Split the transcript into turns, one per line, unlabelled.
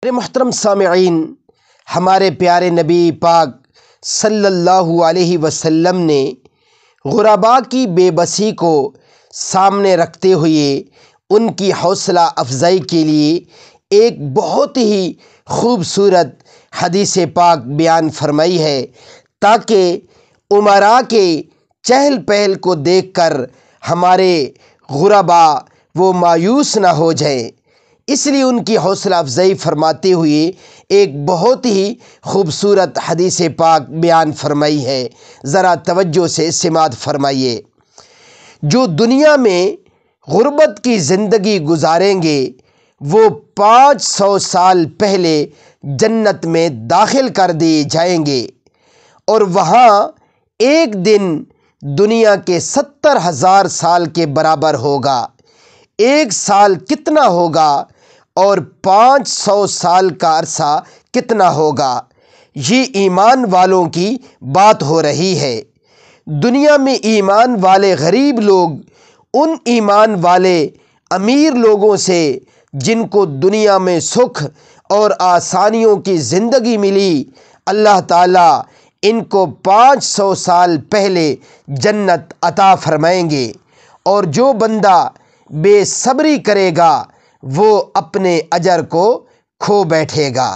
میرے محترم سامعین، ہمارے پیارے نبی پاک صلی اللہ علیہ وسلم نے غرباء کی بے بسی کو سامنے رکھتے ہوئے ان کی حوصلہ افزائی کے لیے ایک بہت ہی خوبصورت حدیث پاک بیان فرمائی ہے، تاکہ امراء کے چہل پہل کو دیکھ کر ہمارے غرباء وہ مایوس نہ ہو جائیں۔ اس لیے ان کی حوصلہ افزائی فرماتے ہوئے ایک بہت ہی خوبصورت حدیث پاک بیان فرمائی ہے، ذرا توجہ سے سماعت فرمائیے۔ جو دنیا میں غربت کی زندگی گزاریں گے وہ 500 سال پہلے جنت میں داخل کر دیے جائیں گے، اور وہاں ایک دن دنیا کے 70,000 سال کے برابر ہوگا۔ ایک سال کتنا ہوگا اور 500 سال کا عرصہ کتنا ہوگا؟ یہ ایمان والوں کی بات ہو رہی ہے۔ دنیا میں ایمان والے غریب لوگ ان ایمان والے امیر لوگوں سے، جن کو دنیا میں سکھ اور آسانیوں کی زندگی ملی، اللہ تعالیٰ ان کو 500 سال پہلے جنت عطا فرمائیں گے، اور جو بندہ بے صبری کرے گا وہ اپنے اجر کو کھو بیٹھے گا۔